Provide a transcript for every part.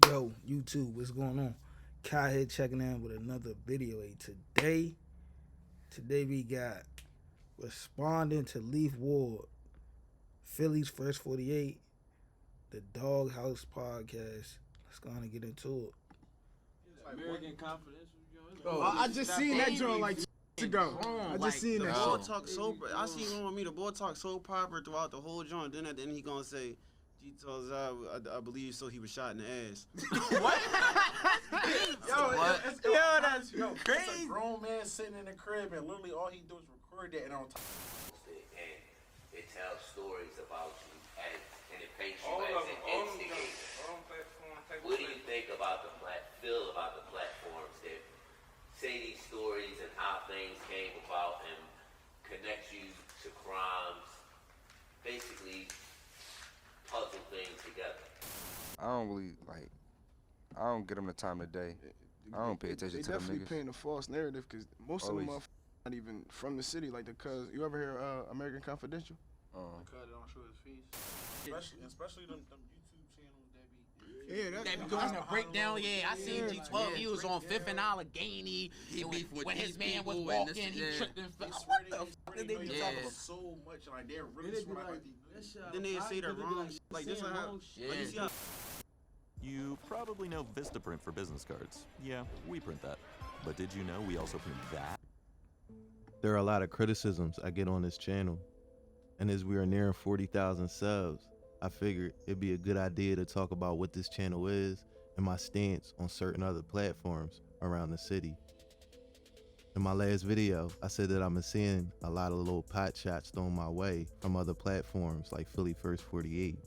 Yo, YouTube, what's going on? Kai here checking in with another video. Today we got Respondin to Leaf Ward, Philly's First 48, the Dawg House podcast. Let's go on and get into it. American Confidential. Bro, I just seen that joint like 2 weeks ago. I just seen that boy shit. talk so. I seen one with me. The boy talk so proper throughout the whole joint. Then at the end he gonna say, "G tells I believe so. He was shot in the ass." What? That's crazy. It's a grown man sitting in the crib and literally all he do is record that and on top. And it tells stories about you and it paints you as an instigator. What do you think about feel about the platforms that say these stories and how things came about and connect you to crimes, basically puzzle things together? I don't really I don't get them the time of day. I don't pay attention to them They definitely niggas. paint a false narrative because most of them Always. motherfuckers not even from the city. Like the cuz, you ever hear American Confidential? Cuz don't show his face. Especially them YouTube channels that be. Yeah, They be doing a breakdown. Yeah, I seen G12. He was on Fifth and Allegheny. When his man was walking, he tripped and fell. What the fuck did they be talking about? so much like they're really smart. Then they say the wrong shit. Like this how. Like you see how. You probably know Vistaprint for business cards. Yeah, we print that. But did you know we also print that? There are a lot of criticisms I get on this channel, and as we are nearing 40,000 subs, I figured it'd be a good idea to talk about what this channel is and my stance on certain other platforms around the city. In my last video, I said that I'm seeing a lot of little pot shots thrown my way from other platforms like Philly First 48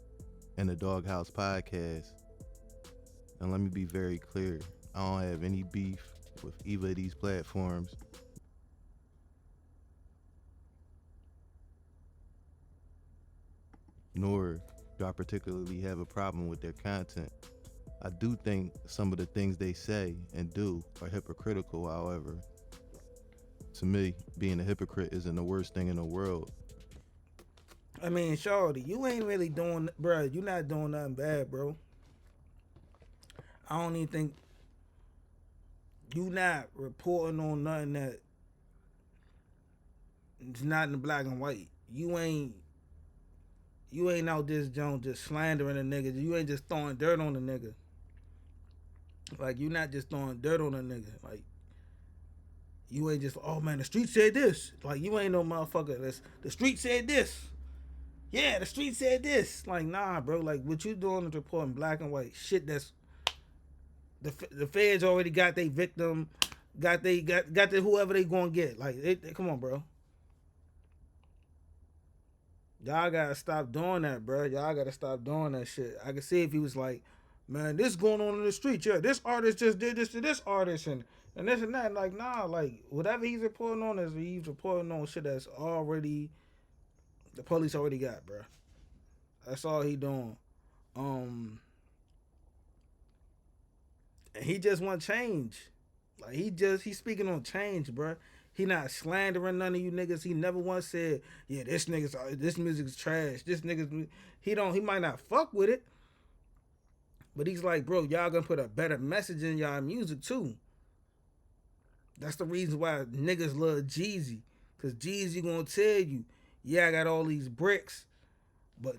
and the Dawg House podcast. And let me be very clear, I don't have any beef with either of these platforms. Nor do I particularly have a problem with their content. I do think some of the things they say and do are hypocritical, however. To me, being a hypocrite isn't the worst thing in the world. I mean, shawty, you ain't really doing, bro. You not doing nothing bad, bro. I don't even think you not reporting on nothing that it's not in the black and white. You ain't out this joint just slandering a nigga. You ain't just throwing dirt on the nigga. Like, you not just throwing dirt on a nigga. Like, you ain't just, oh man, the street said this. Like, you ain't no motherfucker. The street said this. Yeah, the street said this. Like, nah, bro. Like, what you doing is reporting black and white shit that's the feds already got their victim, got the whoever they gonna get. Like, come on, bro. Y'all gotta stop doing that, bro. Y'all gotta stop doing that shit. I can see if he was like, man, this going on in the street. Yeah, this artist just did this to this artist and this and that. Like, nah, like, whatever he's reporting on is he's reporting on shit that's already, the police already got, bro. That's all he doing. And he just want change. Like, he's speaking on change, bro. He not slandering none of you niggas. He never once said, yeah, this music is trash. He might not fuck with it. But he's like, bro, y'all gonna put a better message in y'all music too. That's the reason why niggas love Jeezy. Cause Jeezy gonna tell you, yeah, I got all these bricks, but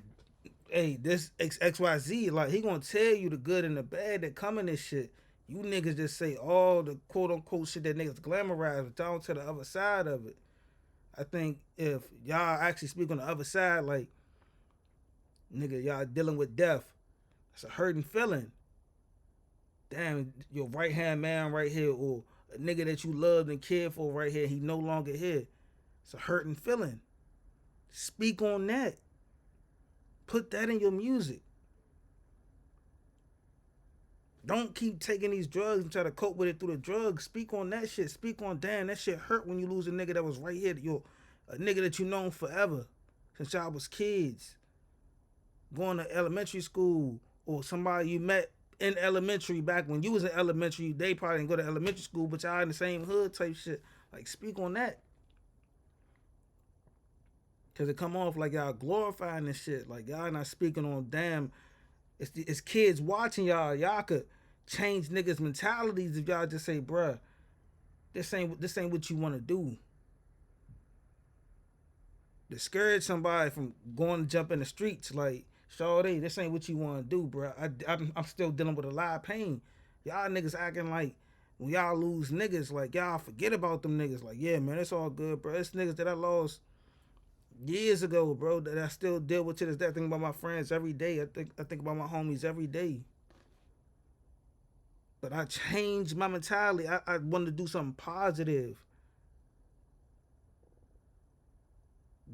hey, this XYZ, like, he gonna tell you the good and the bad that come in this shit. You niggas just say all the quote-unquote shit that niggas glamorize, but y'all to the other side of it. I think if y'all actually speak on the other side, like, nigga, y'all dealing with death. It's a hurting feeling. Damn, your right-hand man right here, or a nigga that you loved and cared for right here, he no longer here. It's a hurting feeling. Speak on that. Put that in your music. Don't keep taking these drugs and try to cope with it through the drugs. Speak on that shit. Speak on, damn, that shit hurt when you lose a nigga that was right here. A nigga that you known forever since y'all was kids. Going to elementary school, or somebody you met in elementary back when you was in elementary. They probably didn't go to elementary school, but y'all in the same hood type shit. Like, speak on that. Because it come off like y'all glorifying this shit. Like, y'all not speaking on, damn, It's kids watching y'all. Y'all could change niggas' mentalities if y'all just say, bruh, this ain't what you want to do. Discourage somebody from going to jump in the streets. Like, Shawty, this ain't what you want to do, bruh. I'm still dealing with a lot of pain. Y'all niggas acting like when y'all lose niggas, like y'all forget about them niggas. Like, yeah, man, it's all good, bro. It's niggas that I lost years ago, bro, that I still deal with to this day. I think about my friends every day. I think about my homies every day. But I changed my mentality. I wanted to do something positive.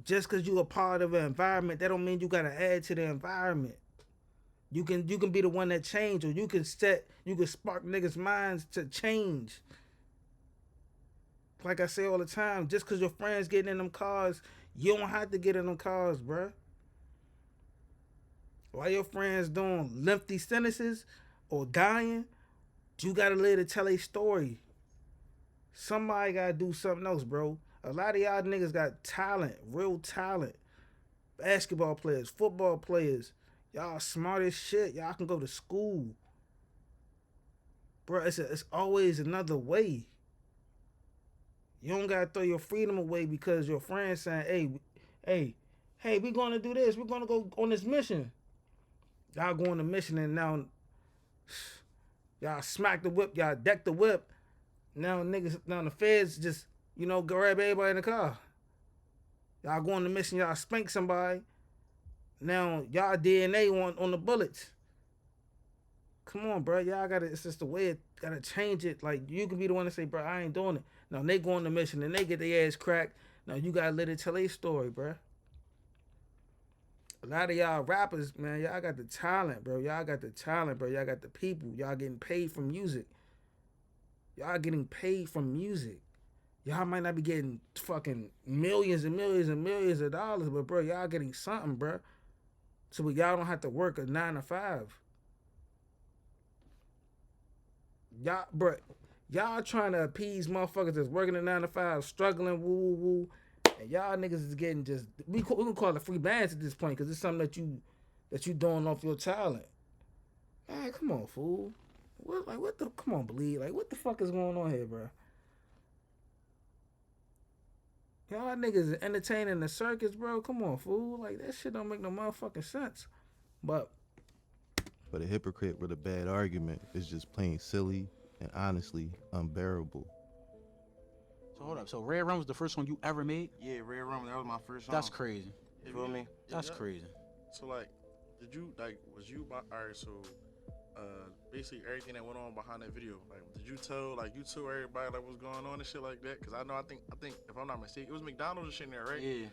Just because you a part of an environment, that don't mean you gotta add to the environment. You can be the one that change, or you can spark niggas' minds to change. Like I say all the time, just because your friends getting in them cars, you don't have to get in them cars, bruh. While your friends doing lengthy sentences or dying, you gotta live to tell a story. Somebody gotta do something else, bro. A lot of y'all niggas got talent, real talent. Basketball players, football players. Y'all smart as shit. Y'all can go to school. Bro, it's always another way. You don't gotta throw your freedom away because your friend's saying, hey, we gonna do this. We're gonna go on this mission. Y'all go on the mission and now y'all smack the whip, y'all deck the whip. Now the feds just, grab everybody in the car. Y'all go on the mission, y'all spank somebody. Now y'all DNA on the bullets. Come on, bro. Y'all gotta, it's just the way it gotta change it. Like, you can be the one to say, bro, I ain't doing it. Now they go on the mission and they get their ass cracked. Now you gotta let it tell their story, bro. A lot of y'all rappers, man, y'all got the talent, bro. Y'all got the talent, bro. Y'all got the people. Y'all getting paid from music. Y'all getting paid from music. Y'all might not be getting fucking millions and millions and millions of dollars, but bro, y'all getting something, bro. So y'all don't have to work a 9 to 5. Y'all trying to appease motherfuckers that's working a 9 to 5, struggling, woo. And y'all niggas is getting just, we can call it free bands at this point, because it's something that you doing off your talent. Man, come on, fool. Come on, Bleed. Like, what the fuck is going on here, bro? Y'all niggas is entertaining the circus, bro. Come on, fool. Like, that shit don't make no motherfucking sense. But a hypocrite with a bad argument is just plain silly and honestly unbearable. So hold up. So Red Rum was the first one you ever made? Yeah, Red Rum, that was my first song. That's crazy. You feel me? That's crazy. So like, basically everything that went on behind that video, like, did you tell everybody like what's going on and shit like that? Cause I know, I think if I'm not mistaken, it was McDonald's and shit in there, right? Yeah.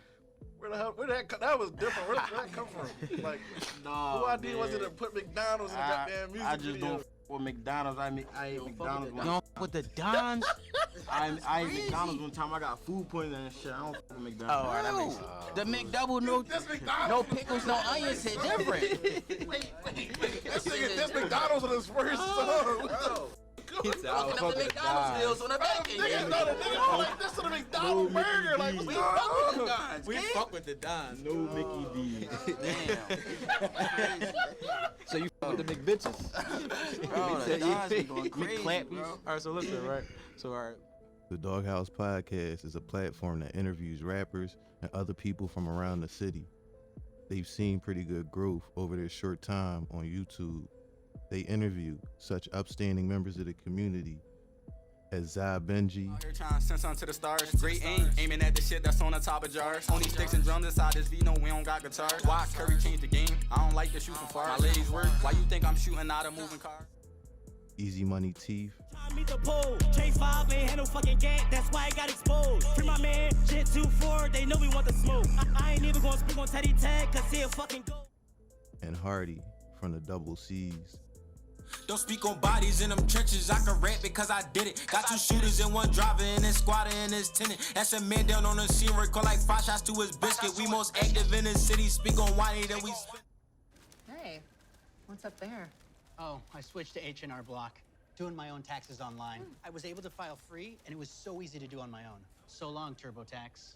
Where that was different. Where did that come from? Like, who idea was it to put McDonald's in the goddamn music I just video? don't with McDonald's. I ate McDonald's You don't fuck with the Dons? I ate McDonald's one time. I got food poisoning and shit. I don't fuck with McDonald's. Oh, alright, that makes sense. The McDouble, no pickles, no onions, hit different. Wait. This McDonald's on his first song. Fucking up the McDonald's meals on the back end. Nigga, like this to the McDonald's burger. Like, what's going on? We fuck with the Dons. No Mickey D. Damn. So you fuck with the McBitches. Bro, the Dons be going crazy, bro. Alright, so listen, right? So, alright. The Doghouse Podcast is a platform that interviews rappers and other people from around the city. They've seen pretty good growth over their short time on YouTube. They interview such upstanding members of the community as Zai Benji, Here trying to send something to the stars. Great aim, aiming at the shit that's on the top of jars. Only sticks and drums inside this V, no, we don't got guitars. Why Curry changed the game? I don't like to shoot from far. My ladies work, why you think I'm shooting out a moving car? Easy Money Teeth, Meet the pole. J5 ain't had no fucking gang, that's why I got exposed. Free my man, shit 2-4, they know we want the smoke. I ain't even gonna speak on Teddy Tag, cause he'll fucking go. and Hardy from the Double C's. Don't speak on bodies in them trenches. I can rap because I did it. Got 2 shooters and 1 driver and this squatter and this tenant. That's a man down on the scene, record like 5 shots to his biscuit. We most active in the city, speak on whiny than we spit. Hey, what's up there? Oh, I switched to H&R Block, doing my own taxes online. I was able to file free, and it was so easy to do on my own. So long, TurboTax.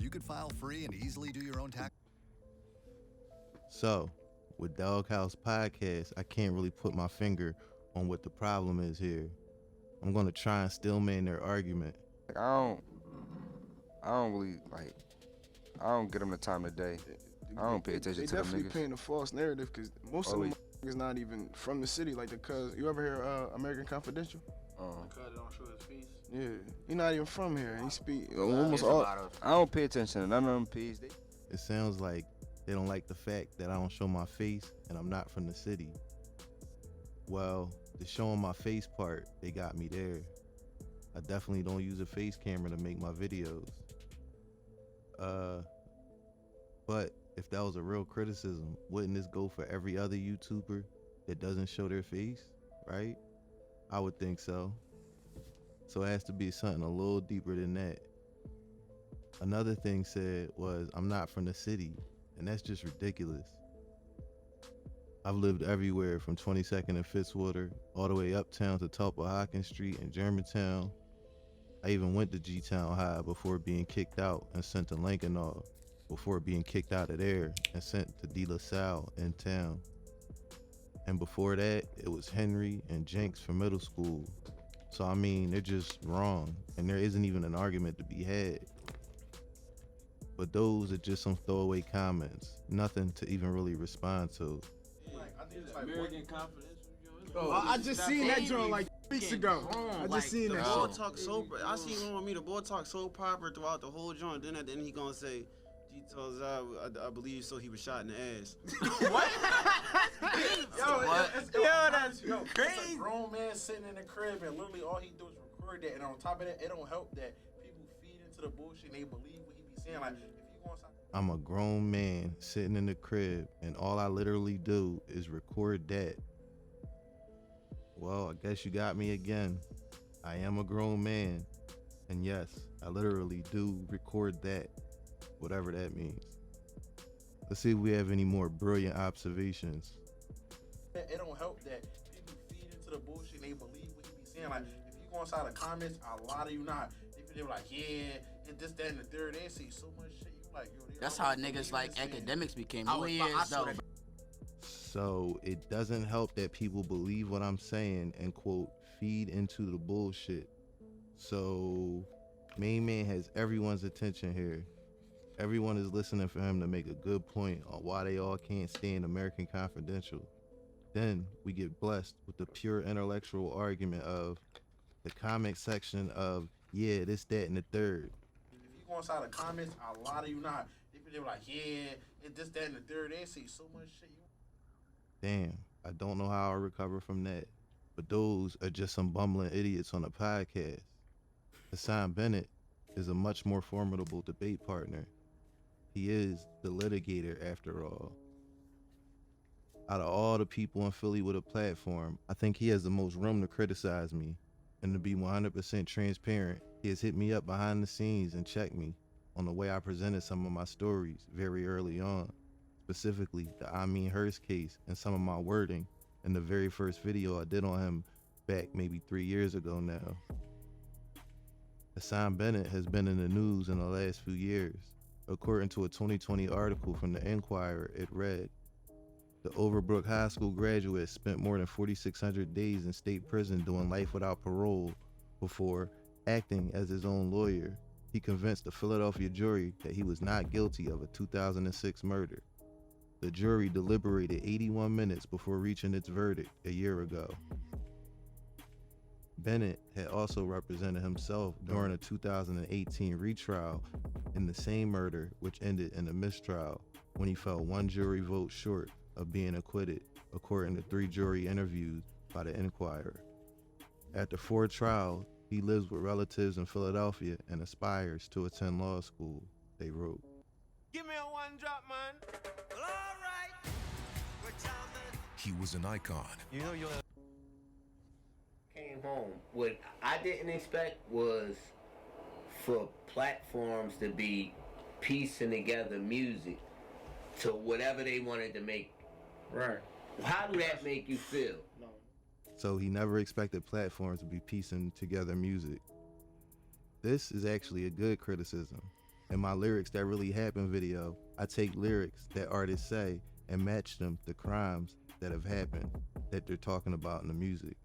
You could file free and easily do your own tax. So, with Doghouse Podcast, I can't really put my finger on what the problem is here. I'm gonna try and still man their argument. Like, I don't really like. I don't get them the time of day. I don't pay attention to them niggas. They definitely paint a false narrative because most of them niggas not even from the city. Like the cuz, you ever hear American Confidential? The cuz don't show his face. Yeah, he not even from here. He speak almost all. I don't pay attention to none of them P's. It sounds like they don't like the fact that I don't show my face and I'm not from the city. Well, the showing my face part, they got me there. I definitely don't use a face camera to make my videos. But if that was a real criticism, wouldn't this go for every other YouTuber that doesn't show their face, right? I would think so. So it has to be something a little deeper than that. Another thing said was, I'm not from the city, and that's just ridiculous. I've lived everywhere from 22nd and Fitzwater, all the way uptown to Tulpahawken Street in Germantown. I even went to G-Town High before being kicked out and sent to Lankenau, before being kicked out of there and sent to De La Salle in town. And before that, it was Henry and Jenks for middle school. So I mean, they're just wrong, and there isn't even an argument to be had. But those are just some throwaway comments, nothing to even really respond to. American Confidential. I just seen that joint like weeks ago. I just seen that. Boy talk so. I seen one with me. The boy talk so proper throughout the whole joint. Then at the end he gonna say, "G tells I believe so. He was shot in the ass." What? That's crazy. It's a grown man sitting in the crib and literally all he do is record that. And on top of that, it don't help that people feed into the bullshit and they believe what he be saying. Like, if you go inside. I'm a grown man sitting in the crib, and all I literally do is record that. Well, I guess you got me again. I am a grown man, and yes, I literally do record that, whatever that means. Let's see if we have any more brilliant observations. It don't help that people feed into the bullshit and they believe what he be saying. Like, if you go inside the comments, a lot of you not. They be like, yeah, and this, that, and the third. They say so much shit. You like, yo, that's how niggas like academics became lawyers, though. So it doesn't help that people believe what I'm saying and quote, feed into the bullshit. So Main Man has everyone's attention here. Everyone is listening for him to make a good point on why they all can't stand American Confidential. Then we get blessed with the pure intellectual argument of the comment section of, yeah, this, that, and the third. If you go inside the comments, a lot of you not. They be like, yeah, and this, that, and the third. They say so much shit. Damn, I don't know how I'll recover from that. But those are just some bumbling idiots on a podcast. Hassan Bennett is a much more formidable debate partner. He is the litigator after all. Out of all the people in Philly with a platform, I think he has the most room to criticize me. And to be 100% transparent, he has hit me up behind the scenes and checked me on the way I presented some of my stories very early on. Specifically, the I Mean Hers case and some of my wording in the very first video I did on him back maybe 3 years ago now. Hassan Bennett has been in the news in the last few years. According to a 2020 article from the Enquirer, it read, the Overbrook High School graduate spent more than 4,600 days in state prison doing life without parole before, acting as his own lawyer, he convinced the Philadelphia jury that he was not guilty of a 2006 murder. The jury deliberated 81 minutes before reaching its verdict a year ago. Bennett had also represented himself during a 2018 retrial in the same murder, which ended in a mistrial when he fell one jury vote short of being acquitted, according to 3 jury interviews by the Enquirer. After 4 trials, he lives with relatives in Philadelphia and aspires to attend law school, they wrote. Give me a one drop, man. Well, all right. He was an icon. You know you're... Came home. What I didn't expect was for platforms to be piecing together music to whatever they wanted to make. Right. How do that make you feel? So he never expected platforms to be piecing together music. This is actually a good criticism. In my Lyrics That Really Happened video, I take lyrics that artists say and match them to crimes that have happened that they're talking about in the music.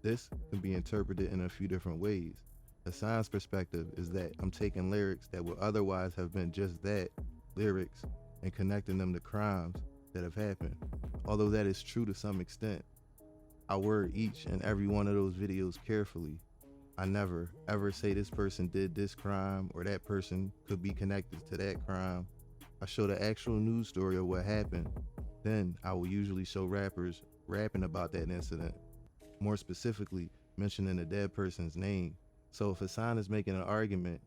This can be interpreted in a few different ways. Hassan's perspective is that I'm taking lyrics that would otherwise have been just that, lyrics, and connecting them to crimes that have happened. Although that is true to some extent, I word each and every one of those videos carefully. I never, ever say this person did this crime or that person could be connected to that crime. I show the actual news story of what happened. Then I will usually show rappers rapping about that incident, more specifically mentioning the dead person's name. So if Hassan is making an argument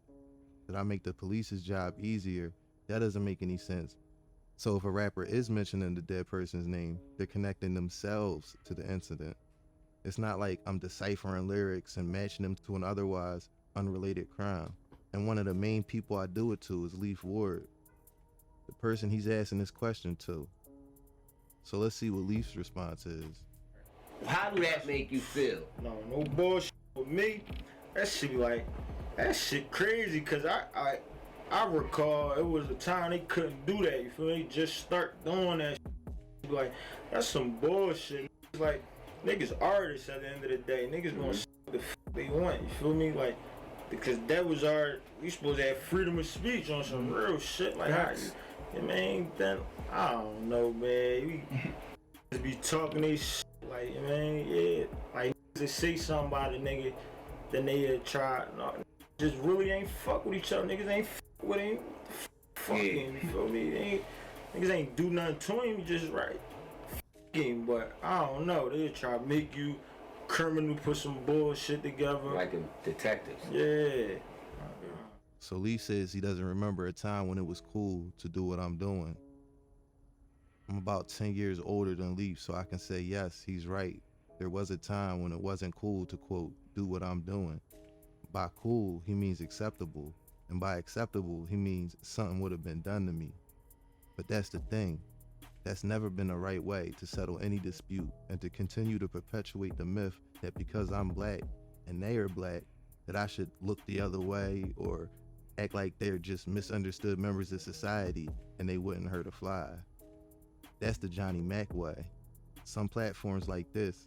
that I make the police's job easier, that doesn't make any sense. So if a rapper is mentioning the dead person's name, they're connecting themselves to the incident. It's not like I'm deciphering lyrics and matching them to an otherwise unrelated crime. And one of the main people I do it to is Leaf Ward, the person he's asking this question to. So let's see what Leaf's response is. How do that make you feel? No bullshit with me. That shit crazy, cause I recall it was a time they couldn't do that, you feel me? Just start doing that shit. Like, that's some bullshit. It's like, niggas artists at the end of the day. Niggas gonna say what the fuck they want, you feel me? Like, because that was we supposed to have freedom of speech on some real shit. Like, man, then, I don't know, man. We just be talking this shit, like, man, yeah. Like, to say something about a nigga, then they try, no, just really ain't fuck with each other. Niggas ain't fuck with him. Fuck him, you feel me? Niggas ain't do nothing to him, just right. Fuck him, but I don't know. They try to make you criminal, put some bullshit together. Like a detective. Yeah. So Lee says he doesn't remember a time when it was cool to do what I'm doing. I'm about 10 years older than Leaf, so I can say yes, he's right. There was a time when it wasn't cool to, quote, do what I'm doing. By cool, he means acceptable. And by acceptable, he means something would have been done to me. But that's the thing. That's never been the right way to settle any dispute and to continue to perpetuate the myth that because I'm black and they are black, that I should look the other way or act like they're just misunderstood members of society and they wouldn't hurt a fly. That's the Johnny Mac way. Some platforms like this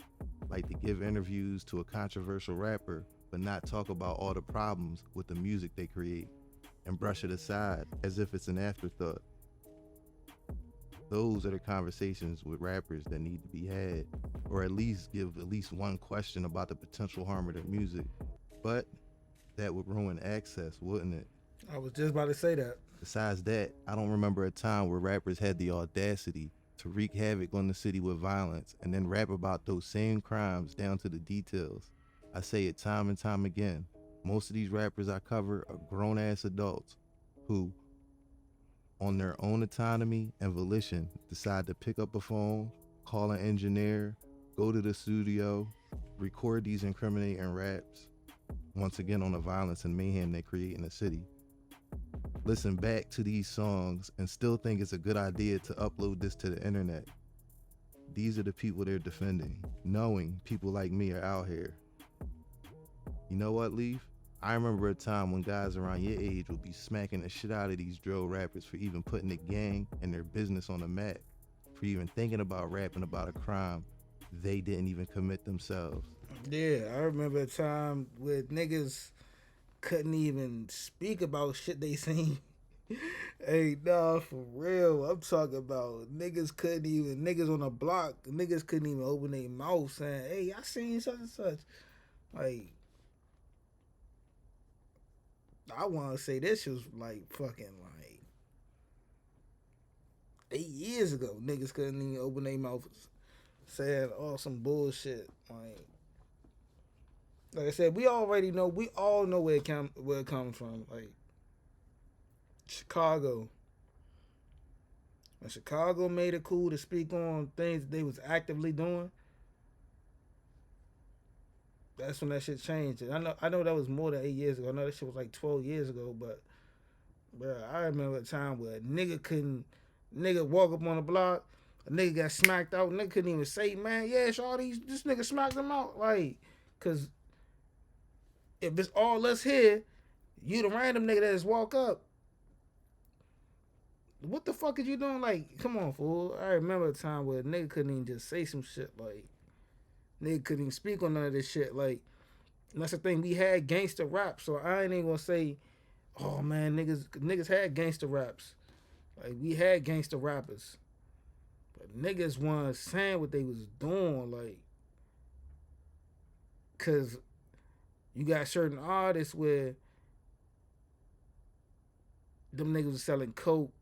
like to give interviews to a controversial rapper but not talk about all the problems with the music they create and brush it aside as if it's an afterthought. Those are the conversations with rappers that need to be had, or at least give at least one question about the potential harm of their music. But that would ruin access, wouldn't it? I was just about to say that. Besides that, I don't remember a time where rappers had the audacity to wreak havoc on the city with violence and then rap about those same crimes down to the details. I say it time and time again. Most of these rappers I cover are grown-ass adults who, on their own autonomy and volition, decide to pick up a phone, call an engineer, go to the studio, record these incriminating raps, once again on the violence and mayhem they create in the city. Listen back to these songs and still think it's a good idea to upload this to the internet. These are the people they're defending, knowing people like me are out here. You know what, Leaf? I remember a time when guys around your age would be smacking the shit out of these drill rappers for even putting the gang and their business on the map, for even thinking about rapping about a crime they didn't even commit themselves. Yeah, I remember a time where niggas couldn't even speak about shit they seen. Hey, nah, for real. I'm talking about niggas on the block, niggas couldn't even open their mouth saying, hey, I seen such and such. Like, I want to say this was like fucking like 8 years ago. Niggas couldn't even open their mouth saying some bullshit. Like I said, we all know where it comes from. Like Chicago. When Chicago made it cool to speak on things they was actively doing, that's when that shit changed. I know that was more than 8 years ago. I know that shit was like 12 years ago, but bro, I remember a time where a nigga walk up on the block, a nigga got smacked out, nigga couldn't even say, man, yeah, this nigga smacked him out. Like, cause if it's all us here, you the random nigga that just walk up. what the fuck is you doing? Like, come on, fool. I remember a time where a nigga couldn't even just say some shit. Like, nigga couldn't even speak on none of this shit. Like, and that's the thing. We had gangster rap, so I ain't even gonna say, oh man, niggas had gangster raps. Like, we had gangster rappers. But niggas wasn't saying what they was doing, like, cause you got certain artists where them niggas was selling coke,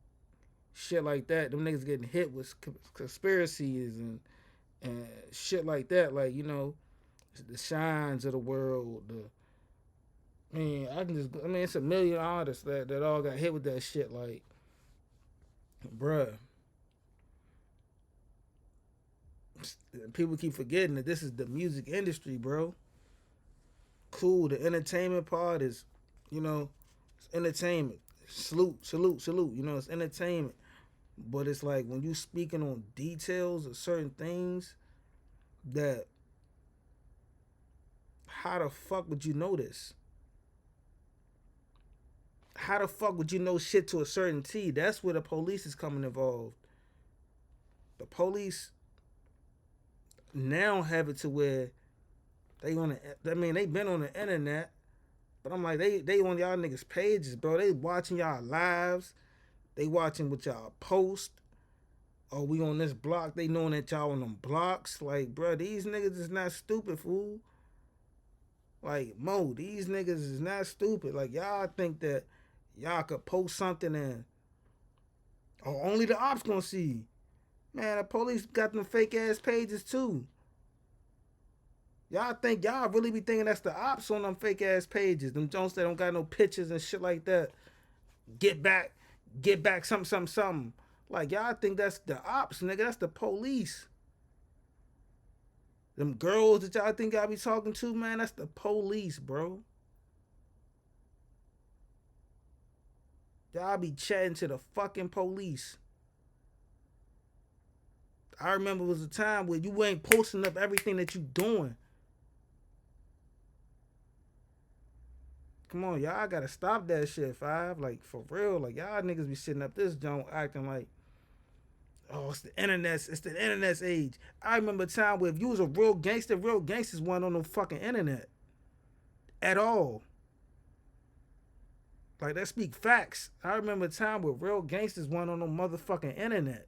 shit like that. Them niggas getting hit with conspiracies and shit like that. Like, you know, the Shines of the world. It's a million artists that all got hit with that shit. Like, bruh. People keep forgetting that this is the music industry, bro. Cool, the entertainment part is, you know, it's entertainment. Salute. You know, it's entertainment. But it's like when you speaking on details of certain things that, how the fuck would you know this? How the fuck would you know shit to a certain T? That's where the police is coming involved. The police now have it to where they been on the internet, but I'm like, they on y'all niggas pages, bro. They watching y'all lives. They watching what y'all post. Oh, we on this block. They knowing that y'all on them blocks. Like, bro, these niggas is not stupid, fool. Like, Mo, these niggas is not stupid. Like, y'all think that y'all could post something and only the ops gonna see. Man, the police got them fake ass pages too. Y'all think y'all really be thinking that's the ops on them fake ass pages. Them Jones that don't got no pictures and shit like that. Get back, something. Like, y'all think that's the ops, nigga. That's the police. Them girls that y'all think y'all be talking to, man, that's the police, bro. Y'all be chatting to the fucking police. I remember it was a time where you ain't posting up everything that you doing. Come on, y'all gotta stop that shit, Five. Like, for real. Like, y'all niggas be sitting up this joint acting like, oh, it's the internet's age. I remember a time where if you was a real gangsters weren't on no fucking internet. At all. Like, that speak facts. I remember a time where real gangsters weren't on no motherfucking internet.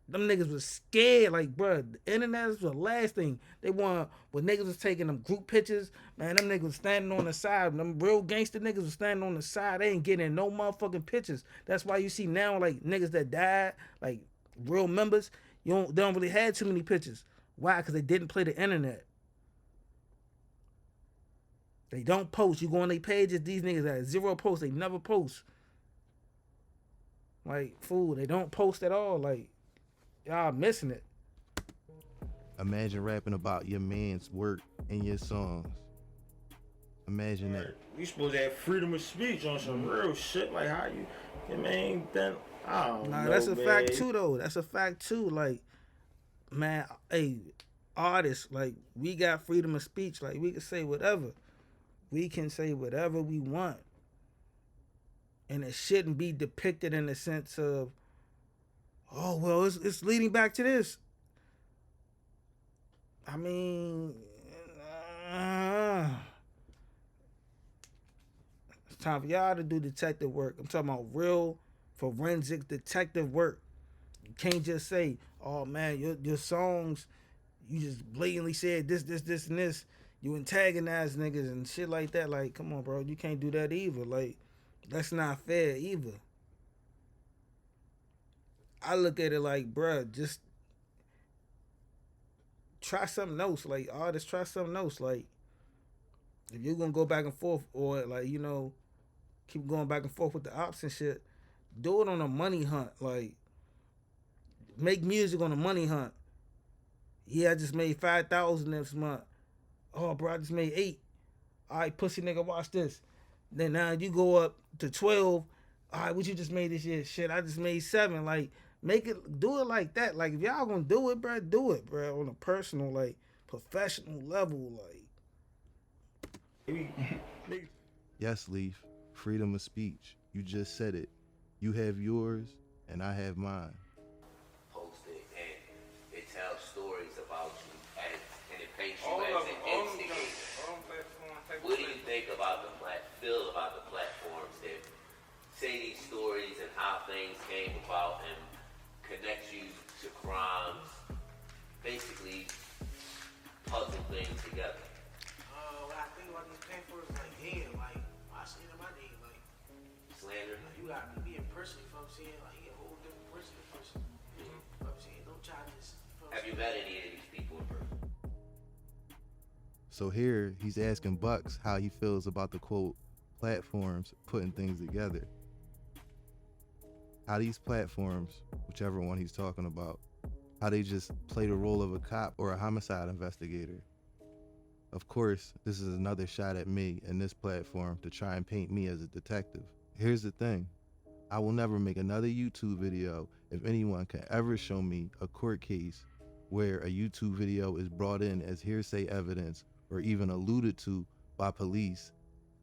Them niggas was scared, like, bruh, the internet was the last thing. They want, when niggas was taking them group pictures, man, them niggas was standing on the side. Them real gangster niggas was standing on the side. They ain't getting no motherfucking pictures. That's why you see now, like, niggas that died, like, real members, they don't really have too many pictures. Why? Because they didn't play the internet. They don't post. You go on their pages, these niggas have 0 posts. They never post. Like, fool, they don't post at all. Like, y'all missing it. Imagine rapping about your man's work in your songs. Imagine that. We supposed to have freedom of speech on some real shit. Like, how your man then, I don't know, That's a man. fact too, though. That's a fact too. Like, man, hey, artists, like, we got freedom of speech. Like, we can say whatever. We can say whatever we want. And it shouldn't be depicted in the sense of, oh, well, it's leading back to this. I mean, it's time for y'all to do detective work. I'm talking about real forensic detective work. You can't just say, oh, man, your songs, you just blatantly said this, and this. You antagonize niggas and shit like that. Like, come on, bro. You can't do that either. Like, that's not fair either. I look at it like, bruh, just try something else. Like, artists, try something else. Like, if you're gonna go back and forth, or, like, you know, keep going back and forth with the ops and shit, do it on a money hunt. Like, make music on a money hunt. Yeah, I just made 5,000 this month. Oh, bro, I just made 8. All right, pussy nigga, watch this. Then now you go up to 12. All right, what you just made this year? Shit, I just made 7. Like, do it like that. Like, if y'all gonna do it, bro, do it, bro, on a personal, like, professional level, like. Yes, Leaf. Freedom of speech. You just said it. You have yours, and I have mine. Posted, and it tells stories about you, and it paints you as an instigator. What do you think about feel about the platforms that say these stories and how things came about and connect you to crimes, basically puzzle things together? What I think about these platforms, like, damn, like, I see it in my name, like, slander. Like, you gotta be a person, you know what I'm saying? Like, he a whole different person. You know what I'm saying? Don't try to just. Have you met any of these people in person? So here, he's asking Bucks how he feels about the quote, platforms putting things together. How these platforms, whichever one he's talking about, how they just play the role of a cop or a homicide investigator. Of course, this is another shot at me and this platform to try and paint me as a detective. Here's the thing. I will never make another YouTube video if anyone can ever show me a court case where a YouTube video is brought in as hearsay evidence or even alluded to by police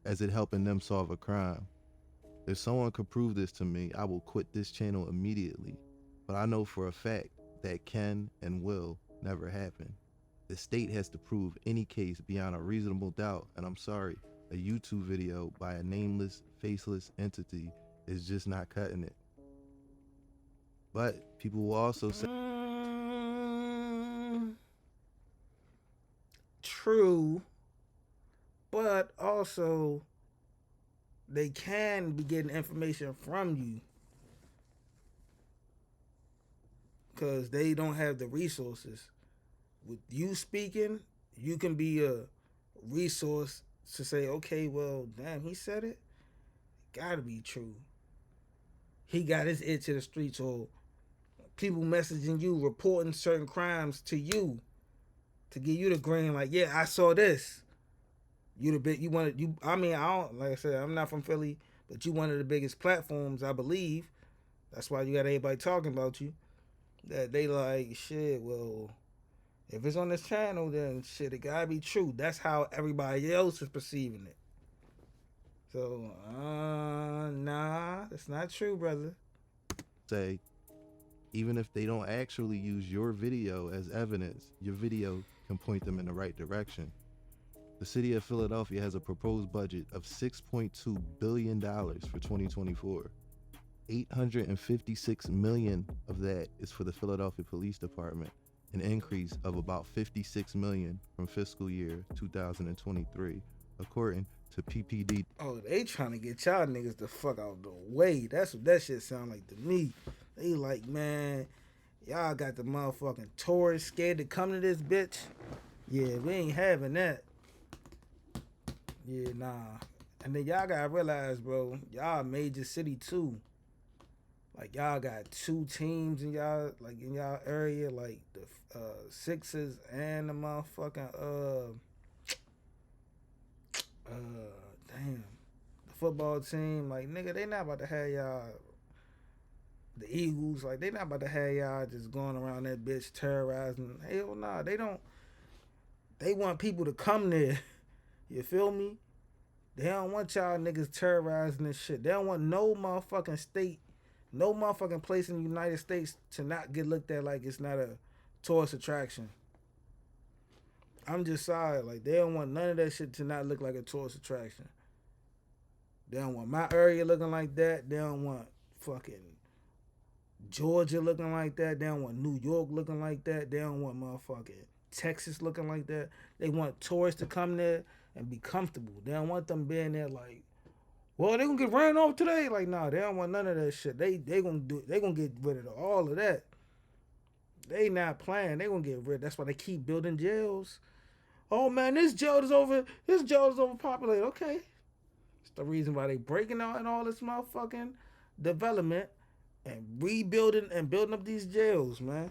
as it helping them solve a crime. If someone could prove this to me, I will quit this channel immediately. But I know for a fact that can and will never happen. The state has to prove any case beyond a reasonable doubt, and I'm sorry, a YouTube video by a nameless, faceless entity is just not cutting it. But people will also say, true, but also they can be getting information from you because they don't have the resources. With you speaking, you can be a resource to say, okay, well, damn, he said it. Gotta be true. He got his ear to the streets, or people messaging you, reporting certain crimes to you to give you the green, like, yeah, I saw this. You the big, you wanted, you, I mean, I don't, like I said, I'm not from Philly, but you one of the biggest platforms, I believe. That's why you got everybody talking about you. That they like, shit, well, if it's on this channel, then shit, it gotta be true. That's how everybody else is perceiving it. So, nah, that's not true, brother. say, even if they don't actually use your video as evidence, your video can point them in the right direction. The city of Philadelphia has a proposed budget of $6.2 billion for 2024. $856 million of that is for the Philadelphia Police Department, an increase of about $56 million from fiscal year 2023, according to PPD. Oh, they trying to get y'all niggas the fuck out the way. That's what that shit sound like to me. They like, man, y'all got the motherfucking tourists scared to come to this bitch. Yeah, we ain't having that. Yeah, nah. And then y'all gotta realize, bro, y'all a major city too. Like, y'all got two teams in y'all, like, in y'all area, like the Sixers and the motherfucking damn, the football team. Like, nigga, they not about to have y'all, the Eagles, like, they not about to have y'all just going around that bitch terrorizing. Hell nah, they don't. They want people to come there. You feel me? They don't want y'all niggas terrorizing this shit. They don't want no motherfucking state, no motherfucking place in the United States to not get looked at like it's not a tourist attraction. I'm just sorry. Like, they don't want none of that shit to not look like a tourist attraction. They don't want my area looking like that. They don't want fucking Georgia looking like that. They don't want New York looking like that. They don't want motherfucking Texas looking like that. They want tourists to come there and be comfortable. They don't want them being there like, well, they gonna get ran over today. Like, nah, they don't want none of that shit. They gonna get rid of all of that. They not playing. They gonna get rid. That's why they keep building jails. Oh man, this jail is overpopulated. Okay, it's the reason why they breaking out and all this motherfucking development and rebuilding and building up these jails, man.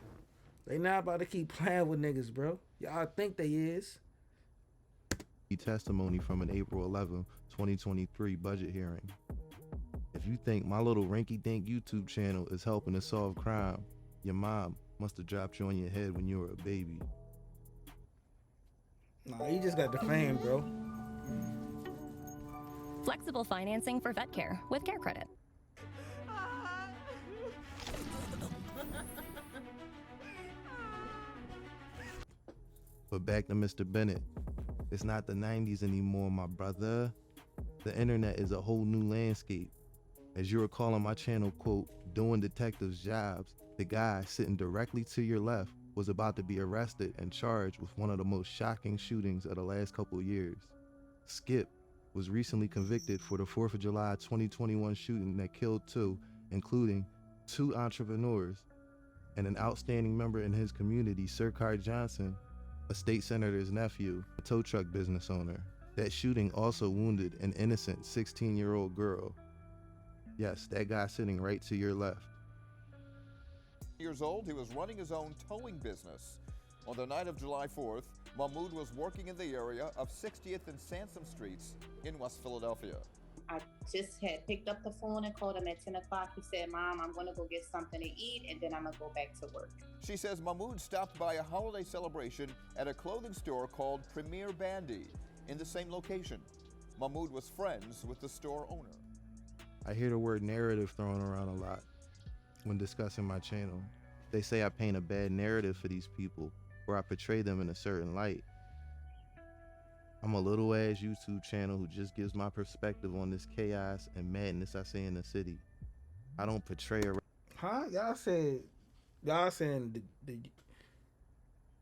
They not about to keep playing with niggas, bro. Y'all think they is. Testimony from an April 11, 2023 budget hearing. If you think my little rinky-dink YouTube channel is helping to solve crime, your mom must have dropped you on your head when you were a baby. Nah, you just got the fame, bro. Flexible financing for vet care with Care Credit. But back to Mr. Bennett. It's not the 90s anymore, my brother. The internet is a whole new landscape. As you recall on my channel, quote, doing detectives' jobs, the guy sitting directly to your left was about to be arrested and charged with one of the most shocking shootings of the last couple of years. Skip was recently convicted for the 4th of July 2021 shooting that killed 2, including 2 entrepreneurs and an outstanding member in his community, Sir Car Johnson, a state senator's nephew, a tow truck business owner. That shooting also wounded an innocent 16-year-old girl. Yes, that guy sitting right to your left. Years old, he was running his own towing business. On the night of July 4th, Mahmoud was working in the area of 60th and Sansom Streets in West Philadelphia. I just had picked up the phone and called him at 10 o'clock. He said, Mom, I'm gonna go get something to eat and then I'm gonna go back to work. She says Mahmoud stopped by a holiday celebration at a clothing store called Premier Bandy in the same location. Mahmoud was friends with the store owner. I hear the word narrative thrown around a lot when discussing my channel. They say I paint a bad narrative for these people, or I portray them in a certain light. I'm a little ass YouTube channel who just gives my perspective on this chaos and madness I see in the city. I don't portray a... Huh? Y'all saying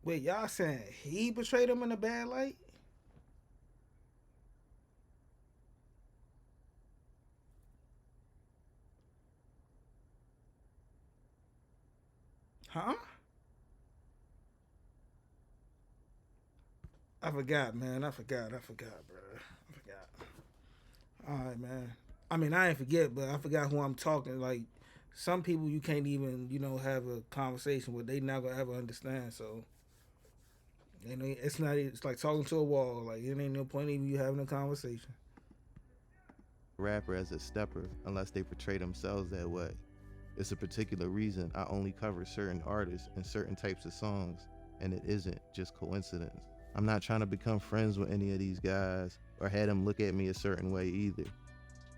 wait, y'all saying he portrayed him in a bad light? Huh? I forgot, man. I forgot, bro. I forgot. All right, man. I mean, I ain't forget, but I forgot who I'm talking. Like, some people you can't even, have a conversation with. They not gonna ever understand. So, it's like talking to a wall. Like, it ain't no point even you having a conversation. Rapper as a stepper unless they portray themselves that way. It's a particular reason I only cover certain artists and certain types of songs, and it isn't just coincidence. I'm not trying to become friends with any of these guys or have them look at me a certain way either.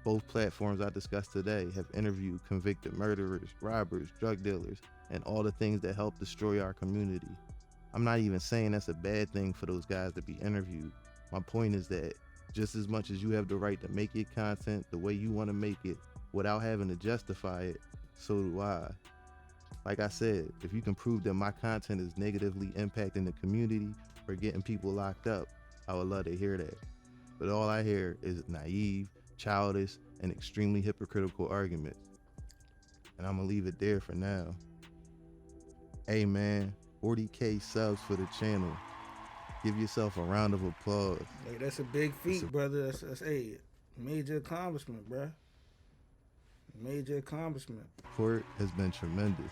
Both platforms I discussed today have interviewed convicted murderers, robbers, drug dealers, and all the things that help destroy our community. I'm not even saying that's a bad thing for those guys to be interviewed. My point is that just as much as you have the right to make your content the way you want to make it without having to justify it, so do I. Like I said, if you can prove that my content is negatively impacting the community or getting people locked up, I would love to hear that. But all I hear is naive, childish, and extremely hypocritical arguments. And I'm gonna leave it there for now. Hey man, 40K subs for the channel. Give yourself a round of applause. Hey, that's a big feat, brother. That's a major accomplishment, bruh. Major accomplishment. Support has been tremendous.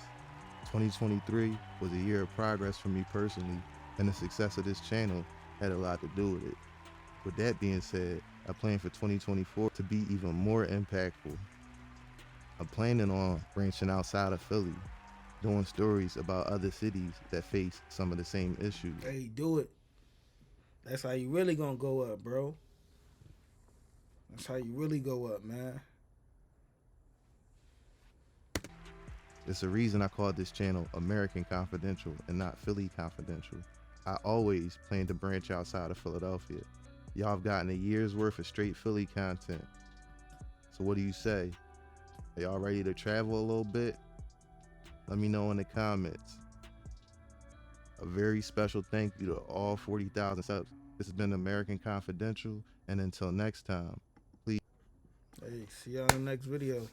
2023 was a year of progress for me personally, and the success of this channel had a lot to do with it. With that being said, I plan for 2024 to be even more impactful. I'm planning on branching outside of Philly, doing stories about other cities that face some of the same issues. Hey, do it. That's how you really gonna go up, bro. That's how you really go up, man. It's a reason I called this channel American Confidential and not Philly Confidential. I always plan to branch outside of Philadelphia. Y'all have gotten a year's worth of straight Philly content. So what do you say? Are y'all ready to travel a little bit? Let me know in the comments. A very special thank you to all 40,000 subs. This has been American Confidential, and until next time, please. Hey, see y'all in the next video.